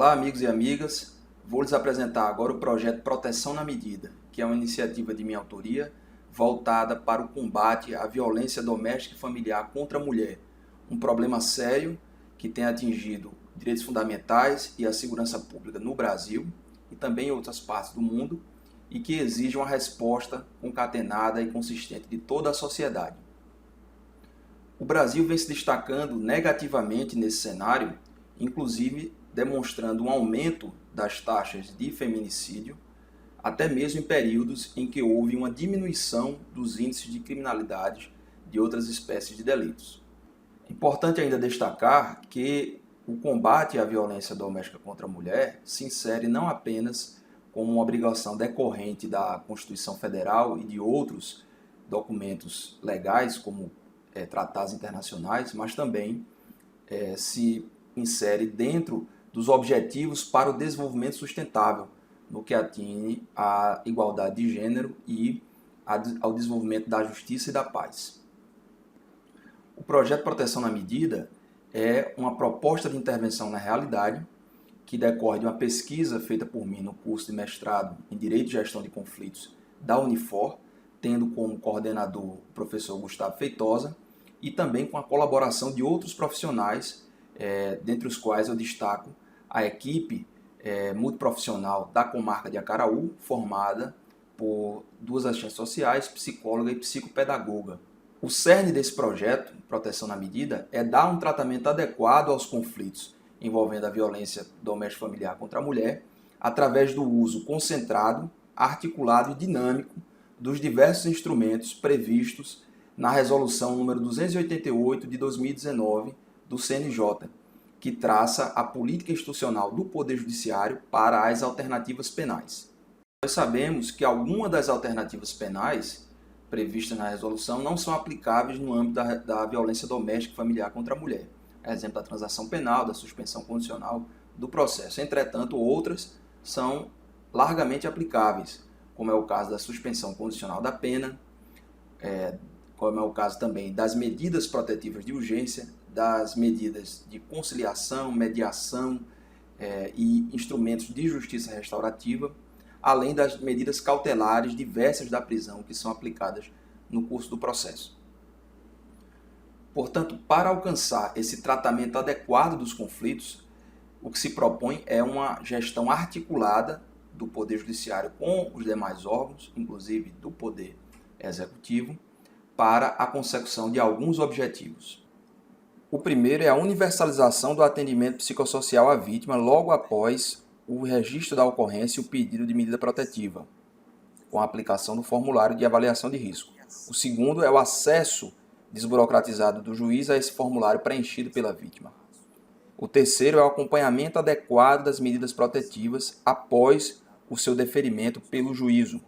Olá, amigos e amigas. Vou lhes apresentar agora o projeto Proteção na Medida, que é uma iniciativa de minha autoria voltada para o combate à violência doméstica e familiar contra a mulher, um problema sério que tem atingido direitos fundamentais e a segurança pública no Brasil e também em outras partes do mundo e que exige uma resposta concatenada e consistente de toda a sociedade. O Brasil vem se destacando negativamente nesse cenário, inclusive demonstrando um aumento das taxas de feminicídio, até mesmo em períodos em que houve uma diminuição dos índices de criminalidade de outras espécies de delitos. Importante ainda destacar que o combate à violência doméstica contra a mulher se insere não apenas como uma obrigação decorrente da Constituição Federal e de outros documentos legais, como tratados internacionais, mas também se insere dentro dos Objetivos para o Desenvolvimento Sustentável, no que atinge à igualdade de gênero e ao desenvolvimento da justiça e da paz. O projeto Proteção na Medida é uma proposta de intervenção na realidade que decorre de uma pesquisa feita por mim no curso de mestrado em Direito e Gestão de Conflitos da Unifor, tendo como coordenador o professor Gustavo Feitosa, e também com a colaboração de outros profissionais, dentre os quais eu destaco a equipe multiprofissional da comarca de Acaraú, formada por 2 assistentes sociais, psicóloga e psicopedagoga. O cerne desse projeto, Proteção na Medida, é dar um tratamento adequado aos conflitos envolvendo a violência doméstica familiar contra a mulher, através do uso concentrado, articulado e dinâmico dos diversos instrumentos previstos na Resolução número 288 de 2019 do CNJ, que traça a política institucional do Poder Judiciário para as alternativas penais. Nós sabemos que algumas das alternativas penais previstas na resolução não são aplicáveis no âmbito da violência doméstica e familiar contra a mulher. Exemplo da transação penal, da suspensão condicional do processo. Entretanto, outras são largamente aplicáveis, como é o caso da suspensão condicional da pena, como é o caso também das medidas protetivas de urgência, das medidas de conciliação, mediação e instrumentos de justiça restaurativa, além das medidas cautelares diversas da prisão que são aplicadas no curso do processo. Portanto, para alcançar esse tratamento adequado dos conflitos, o que se propõe é uma gestão articulada do Poder Judiciário com os demais órgãos, inclusive do Poder Executivo, para a consecução de alguns objetivos. O primeiro é a universalização do atendimento psicossocial à vítima logo após o registro da ocorrência e o pedido de medida protetiva, com a aplicação do formulário de avaliação de risco. O segundo é o acesso desburocratizado do juiz a esse formulário preenchido pela vítima. O terceiro é o acompanhamento adequado das medidas protetivas após o seu deferimento pelo juízo.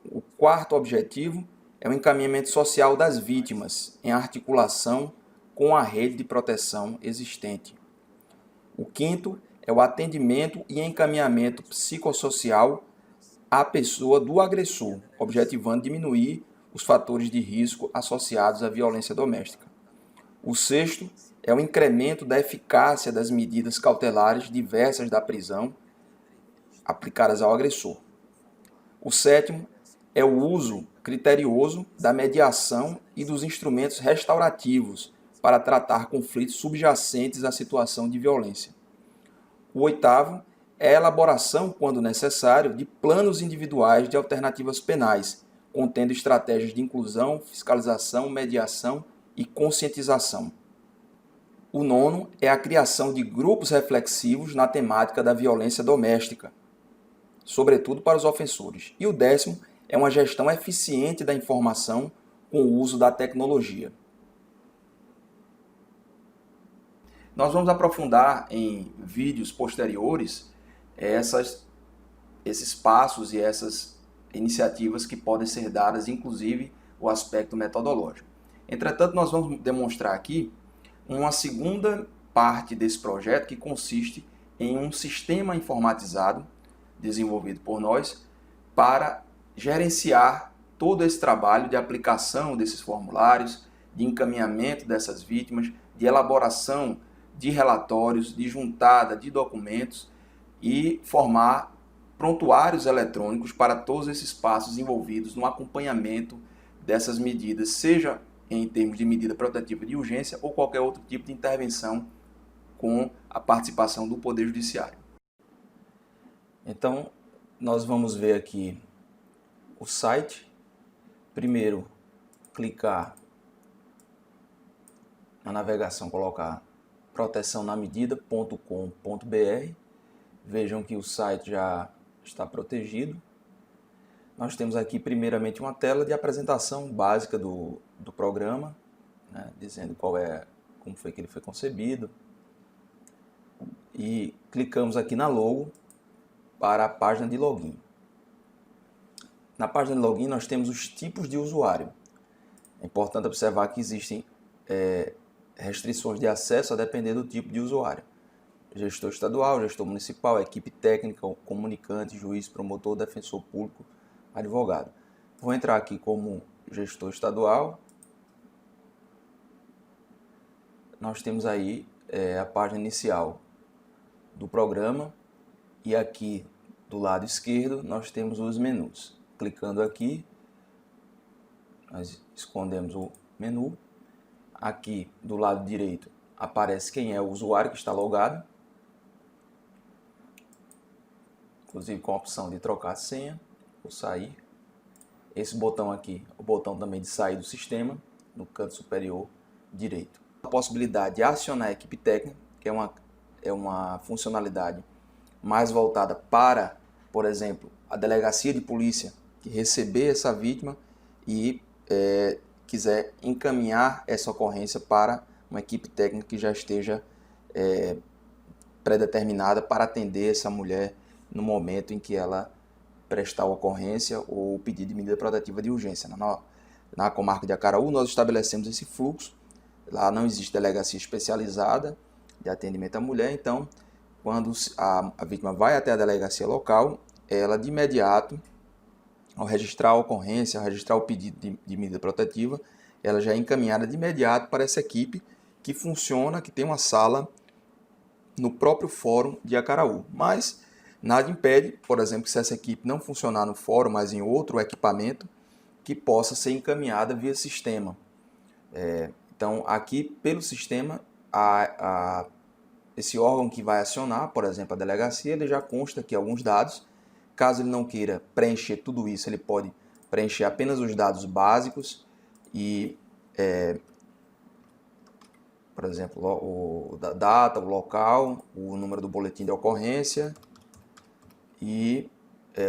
O quarto objetivo é o encaminhamento social das vítimas em articulação com a rede de proteção existente. O quinto é o atendimento e encaminhamento psicossocial à pessoa do agressor, objetivando diminuir os fatores de risco associados à violência doméstica. O sexto é o incremento da eficácia das medidas cautelares diversas da prisão aplicadas ao agressor. O sétimo é o uso criterioso da mediação e dos instrumentos restaurativos para tratar conflitos subjacentes à situação de violência. O oitavo é a elaboração, quando necessário, de planos individuais de alternativas penais, contendo estratégias de inclusão, fiscalização, mediação e conscientização. O nono é a criação de grupos reflexivos na temática da violência doméstica, sobretudo para os ofensores. E o décimo é uma gestão eficiente da informação com o uso da tecnologia. Nós vamos aprofundar em vídeos posteriores esses passos e essas iniciativas que podem ser dadas, inclusive o aspecto metodológico. Entretanto, nós vamos demonstrar aqui uma segunda parte desse projeto que consiste em um sistema informatizado desenvolvido por nós para gerenciar todo esse trabalho de aplicação desses formulários, de encaminhamento dessas vítimas, de elaboração de relatórios, de juntada de documentos e formar prontuários eletrônicos para todos esses passos envolvidos no acompanhamento dessas medidas, seja em termos de medida protetiva de urgência ou qualquer outro tipo de intervenção com a participação do Poder Judiciário. Então, nós vamos ver aqui o site. Primeiro, clicar na navegação, colocar proteçãonamedida.com.br. Vejam que o site já está protegido. Nós temos aqui primeiramente uma tela de apresentação básica do programa, né, dizendo como foi que ele foi concebido. E clicamos aqui na logo para a página de login. Na página de login nós temos os tipos de usuário. É importante observar que existem restrições de acesso a depender do tipo de usuário. Gestor estadual, gestor municipal, equipe técnica, comunicante, juiz, promotor, defensor público, advogado. Vou entrar aqui como gestor estadual. Nós temos aí a página inicial do programa e aqui do lado esquerdo nós temos os menus. Clicando aqui, nós escondemos o menu. Aqui do lado direito aparece quem é o usuário que está logado, inclusive com a opção de trocar a senha ou sair. Esse botão aqui, o botão também de sair do sistema, no canto superior direito. A possibilidade de acionar a equipe técnica, que é uma funcionalidade mais voltada para, por exemplo, a delegacia de polícia que receber essa vítima e quiser encaminhar essa ocorrência para uma equipe técnica que já esteja predeterminada para atender essa mulher no momento em que ela prestar a ocorrência ou pedido de medida protetiva de urgência. Na comarca de Acaraú, nós estabelecemos esse fluxo. Lá não existe delegacia especializada de atendimento à mulher, então, quando a vítima vai até a delegacia local, ela de imediato, ao registrar a ocorrência, ao registrar o pedido de medida protetiva, ela já é encaminhada de imediato para essa equipe que funciona, que tem uma sala no próprio fórum de Acaraú. Mas nada impede, por exemplo, que se essa equipe não funcionar no fórum, mas em outro equipamento, que possa ser encaminhada via sistema. Então, aqui pelo sistema, esse órgão que vai acionar, por exemplo, a delegacia, ele já consta aqui alguns dados. Caso ele não queira preencher tudo isso, ele pode preencher apenas os dados básicos e, por exemplo, a data, o local, o número do boletim de ocorrência e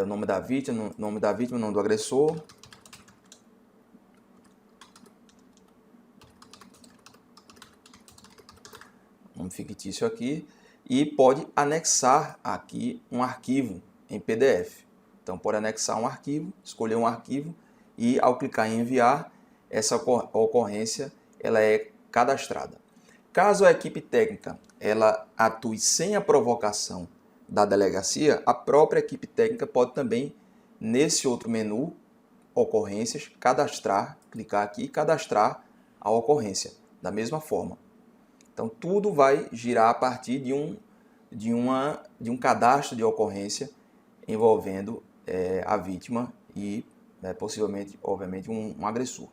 o nome da vítima, o nome do agressor. Nome fictício aqui. E pode anexar aqui um arquivo em PDF. Então, pode anexar um arquivo, escolher um arquivo e, ao clicar em enviar, essa ocorrência ela é cadastrada. Caso a equipe técnica ela atue sem a provocação da delegacia, a própria equipe técnica pode também, nesse outro menu, ocorrências, cadastrar, clicar aqui e cadastrar a ocorrência, da mesma forma. Então, tudo vai girar a partir de um cadastro de ocorrência envolvendo a vítima e possivelmente, obviamente, um agressor.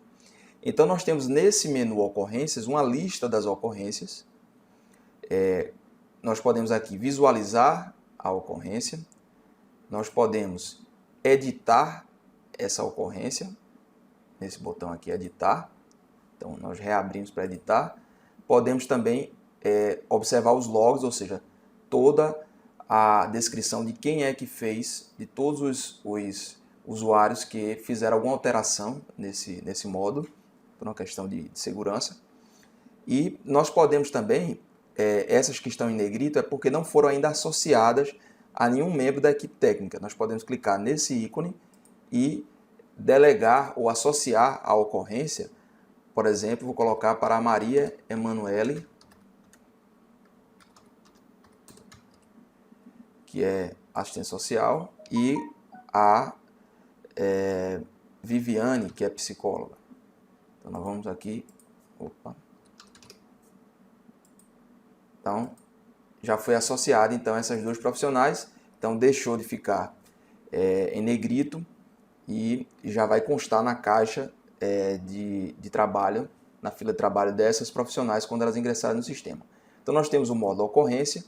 Então, nós temos nesse menu ocorrências uma lista das ocorrências. Nós podemos aqui visualizar a ocorrência, nós podemos editar essa ocorrência, nesse botão aqui, editar. Então, nós reabrimos para editar. Podemos também observar os logs, ou seja, toda a descrição de quem é que fez, de todos os usuários que fizeram alguma alteração nesse módulo, por uma questão de segurança. E nós podemos também, essas que estão em negrito, é porque não foram ainda associadas a nenhum membro da equipe técnica. Nós podemos clicar nesse ícone e delegar ou associar a ocorrência. Por exemplo, vou colocar para a Maria Emanuele, que é assistente social, e a Viviane, que é psicóloga. Então, nós vamos aqui. Então, já foi associado então a essas duas profissionais, então deixou de ficar em negrito e já vai constar na caixa de trabalho, na fila de trabalho dessas profissionais quando elas ingressarem no sistema. Então nós temos o módulo ocorrência,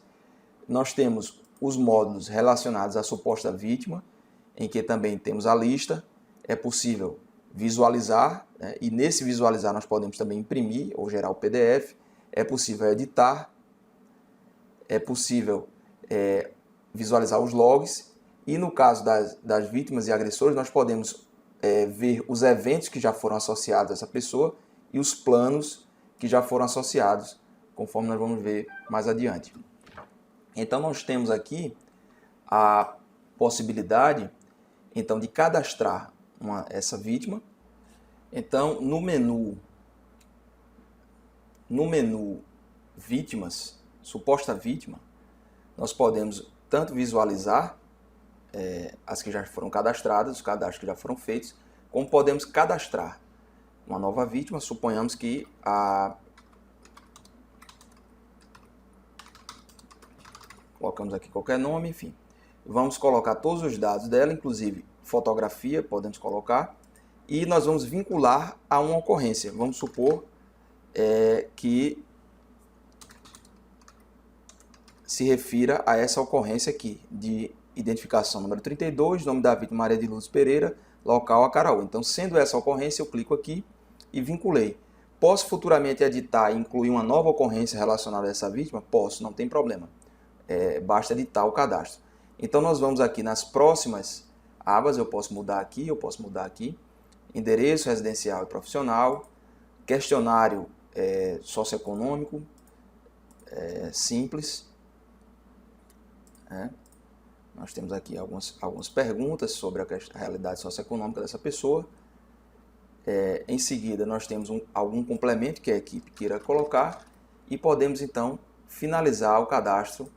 nós temos os módulos relacionados à suposta vítima, em que também temos a lista, é possível visualizar, né? E nesse visualizar nós podemos também imprimir ou gerar o PDF, é possível editar, é possível visualizar os logs, e no caso das vítimas e agressores nós podemos ver os eventos que já foram associados a essa pessoa e os planos que já foram associados, conforme nós vamos ver mais adiante. Então nós temos aqui a possibilidade então de cadastrar essa vítima. Então no menu vítimas, suposta vítima, nós podemos tanto visualizar as que já foram cadastradas, os cadastros que já foram feitos, como podemos cadastrar uma nova vítima. Suponhamos que colocamos aqui qualquer nome, enfim. Vamos colocar todos os dados dela, inclusive fotografia, podemos colocar, e nós vamos vincular a uma ocorrência. Vamos supor que se refira a essa ocorrência aqui, de identificação número 32, nome da vítima Maria de Lourdes Pereira, local Acaraú. Então, sendo essa ocorrência, eu clico aqui e vinculei. Posso futuramente editar e incluir uma nova ocorrência relacionada a essa vítima? Posso, não tem problema. Basta editar o cadastro. Então, nós vamos aqui nas próximas abas, eu posso mudar aqui, endereço residencial e profissional, questionário socioeconômico, simples. Nós temos aqui algumas perguntas sobre a realidade socioeconômica dessa pessoa. Em seguida, nós temos algum complemento que a equipe queira colocar e podemos, então, finalizar o cadastro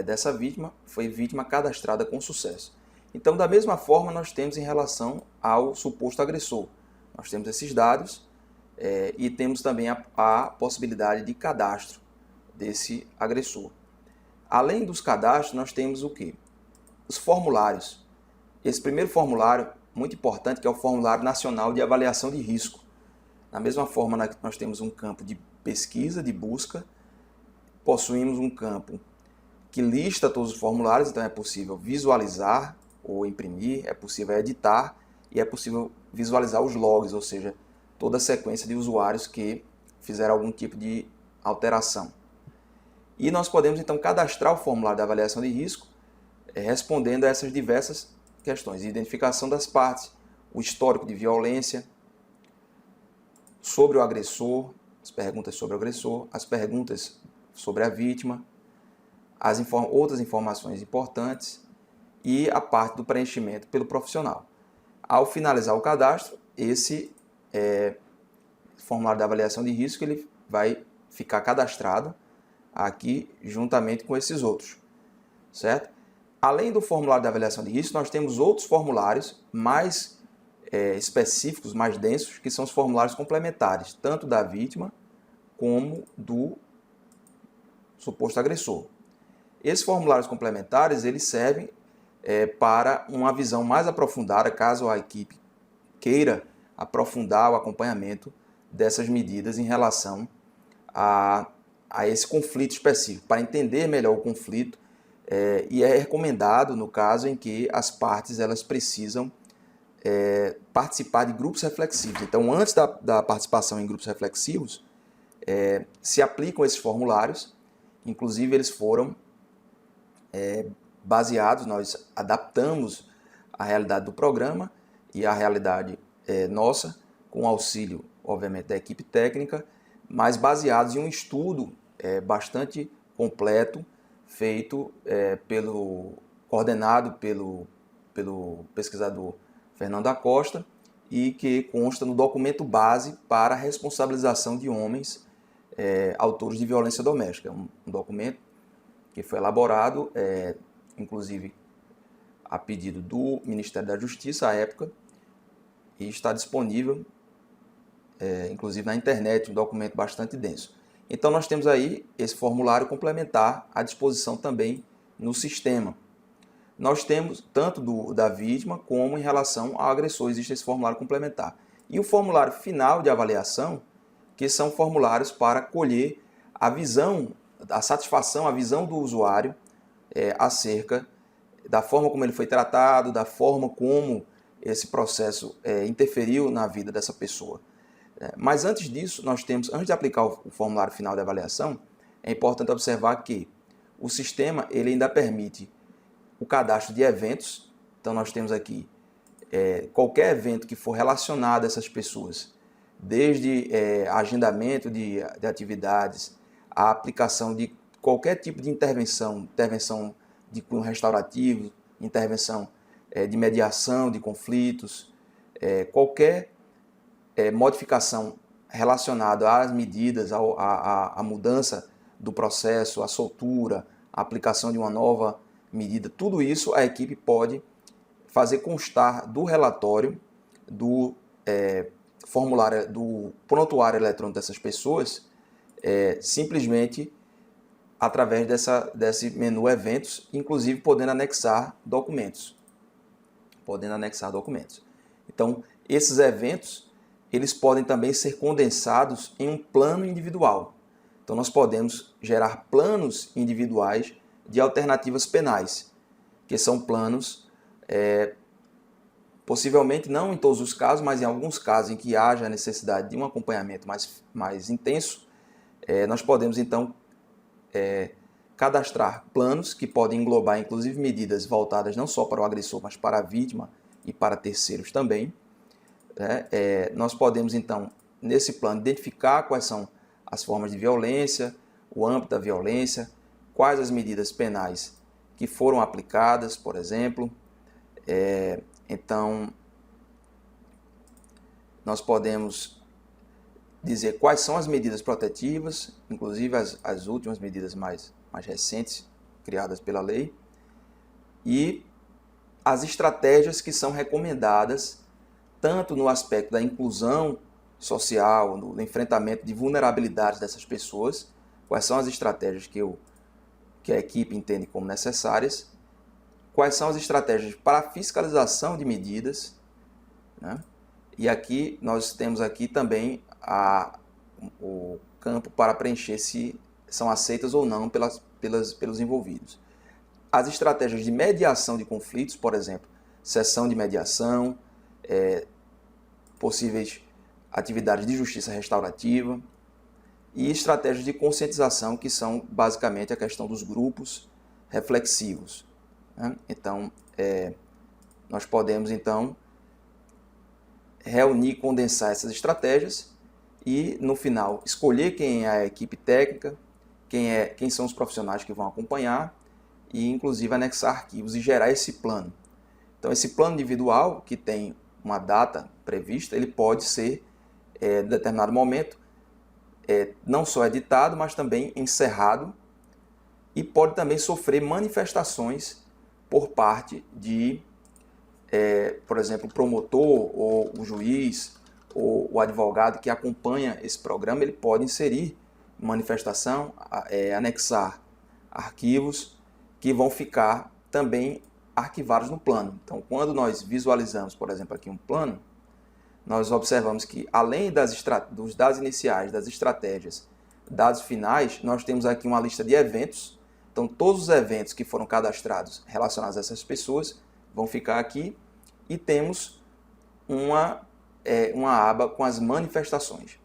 dessa vítima. Foi vítima cadastrada com sucesso. Então, da mesma forma, nós temos em relação ao suposto agressor. Nós temos esses dados e temos também a possibilidade de cadastro desse agressor. Além dos cadastros, nós temos o quê? Os formulários. Esse primeiro formulário, muito importante, que é o Formulário Nacional de Avaliação de Risco. Da mesma forma, nós temos um campo de pesquisa, de busca, possuímos um campo que lista todos os formulários, então é possível visualizar ou imprimir, é possível editar e é possível visualizar os logs, ou seja, toda a sequência de usuários que fizeram algum tipo de alteração. E nós podemos, então, cadastrar o formulário de avaliação de risco respondendo a essas diversas questões. Identificação das partes, o histórico de violência, sobre o agressor, as perguntas sobre o agressor, as perguntas sobre a vítima, outras informações importantes e a parte do preenchimento pelo profissional. Ao finalizar o cadastro, esse formulário de avaliação de risco ele vai ficar cadastrado aqui juntamente com esses outros, certo? Além do formulário de avaliação de risco, nós temos outros formulários mais específicos, mais densos, que são os formulários complementares, tanto da vítima como do suposto agressor. Esses formulários complementares eles servem para uma visão mais aprofundada, caso a equipe queira aprofundar o acompanhamento dessas medidas em relação a esse conflito específico, para entender melhor o conflito, e é recomendado no caso em que as partes elas precisam participar de grupos reflexivos. Então, antes da participação em grupos reflexivos, se aplicam esses formulários, inclusive eles foram baseados, nós adaptamos a realidade do programa e a realidade nossa, com auxílio, obviamente, da equipe técnica, mas baseados em um estudo bastante completo, feito coordenado pelo pesquisador Fernando Acosta e que consta no documento base para a responsabilização de homens autores de violência doméstica. Um documento que foi elaborado, inclusive, a pedido do Ministério da Justiça à época, e está disponível, inclusive, na internet, um documento bastante denso. Então nós temos aí esse formulário complementar à disposição também no sistema. Nós temos tanto da vítima como em relação ao agressor, existe esse formulário complementar. E o formulário final de avaliação, que são formulários para colher a visão, a satisfação, a visão do usuário acerca da forma como ele foi tratado, da forma como esse processo interferiu na vida dessa pessoa. Mas antes disso, antes de aplicar o formulário final de avaliação, é importante observar que o sistema ele ainda permite o cadastro de eventos. Então nós temos aqui qualquer evento que for relacionado a essas pessoas, desde agendamento de atividades, a aplicação de qualquer tipo de intervenção de cunho restaurativo, intervenção de mediação de conflitos, qualquer modificação relacionada às medidas, à mudança do processo, à soltura, à aplicação de uma nova medida, tudo isso a equipe pode fazer constar do relatório, do formulário, do prontuário eletrônico dessas pessoas, simplesmente através desse menu eventos, inclusive podendo anexar documentos. Então, esses eventos, eles podem também ser condensados em um plano individual. Então, nós podemos gerar planos individuais de alternativas penais, que são planos, possivelmente não em todos os casos, mas em alguns casos em que haja a necessidade de um acompanhamento mais intenso, nós podemos então cadastrar planos que podem englobar inclusive medidas voltadas não só para o agressor, mas para a vítima e para terceiros também. Nós podemos então, nesse plano, identificar quais são as formas de violência, o âmbito da violência, quais as medidas penais que foram aplicadas, por exemplo. Então, nós podemos dizer quais são as medidas protetivas, inclusive as últimas medidas mais recentes criadas pela lei, e as estratégias que são recomendadas tanto no aspecto da inclusão social, no enfrentamento de vulnerabilidades dessas pessoas, quais são as estratégias que a equipe entende como necessárias, quais são as estratégias para a fiscalização de medidas, né? E aqui nós temos aqui também o campo para preencher se são aceitas ou não pelos envolvidos. As estratégias de mediação de conflitos, por exemplo, sessão de mediação, possíveis atividades de justiça restaurativa e estratégias de conscientização, que são basicamente a questão dos grupos reflexivos, né? Então, nós podemos então reunir, condensar essas estratégias e, no final, escolher quem é a equipe técnica, quem são os profissionais que vão acompanhar e, inclusive, anexar arquivos e gerar esse plano. Então, esse plano individual, que tem uma data prevista, ele pode ser, em determinado momento, não só editado, mas também encerrado, e pode também sofrer manifestações por parte de, por exemplo, o promotor ou o juiz ou o advogado que acompanha esse programa. Ele pode inserir manifestação, anexar arquivos que vão ficar também arquivados no plano. Então, quando nós visualizamos, por exemplo, aqui um plano, nós observamos que, além dos dados iniciais, das estratégias, dados finais, nós temos aqui uma lista de eventos. Então, todos os eventos que foram cadastrados relacionados a essas pessoas vão ficar aqui, e temos uma aba com as manifestações.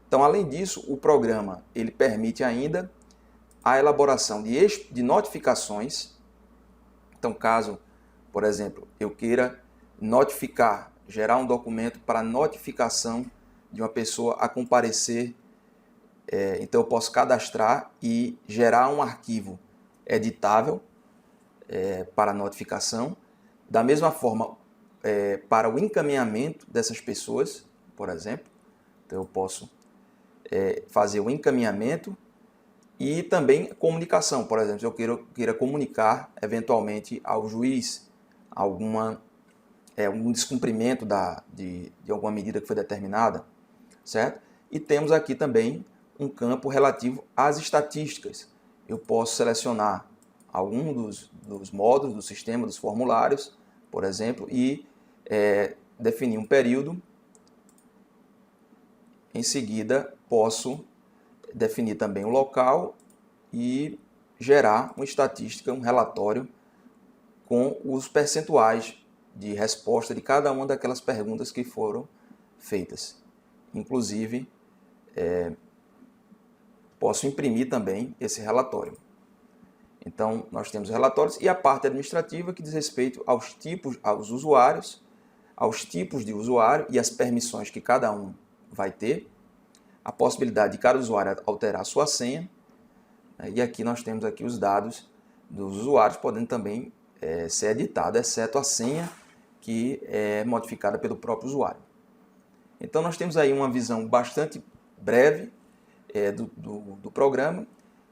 Então, além disso, o programa ele permite ainda a elaboração de notificações. Então, caso, por exemplo, eu queira gerar um documento para notificação de uma pessoa a comparecer, então eu posso cadastrar e gerar um arquivo editável para notificação. Da mesma forma, para o encaminhamento dessas pessoas, por exemplo, então eu posso fazer o encaminhamento e também comunicação. Por exemplo, se eu queira comunicar eventualmente ao juiz um descumprimento de alguma medida que foi determinada, certo? E temos aqui também um campo relativo às estatísticas. Eu posso selecionar algum dos módulos do sistema, dos formulários, por exemplo, e definir um período. Em seguida, posso definir também o local e gerar uma estatística, um relatório com os percentuais de resposta de cada uma daquelas perguntas que foram feitas. Inclusive, posso imprimir também esse relatório. Então, nós temos relatórios e a parte administrativa que diz respeito aos tipos, aos usuários, aos tipos de usuário e as permissões que cada um vai ter, a possibilidade de cada usuário alterar a sua senha, e aqui nós temos aqui os dados dos usuários, podendo também ser editado, exceto a senha que é modificada pelo próprio usuário. Então nós temos aí uma visão bastante breve do programa,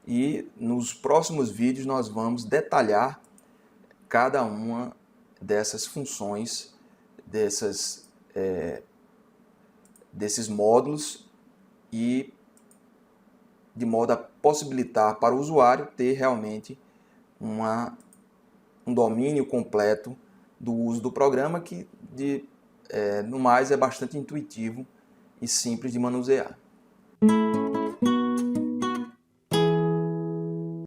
e nos próximos vídeos nós vamos detalhar cada uma dessas funções, desses módulos, e de modo a possibilitar para o usuário ter realmente um domínio completo do uso do programa, que no mais é bastante intuitivo e simples de manusear.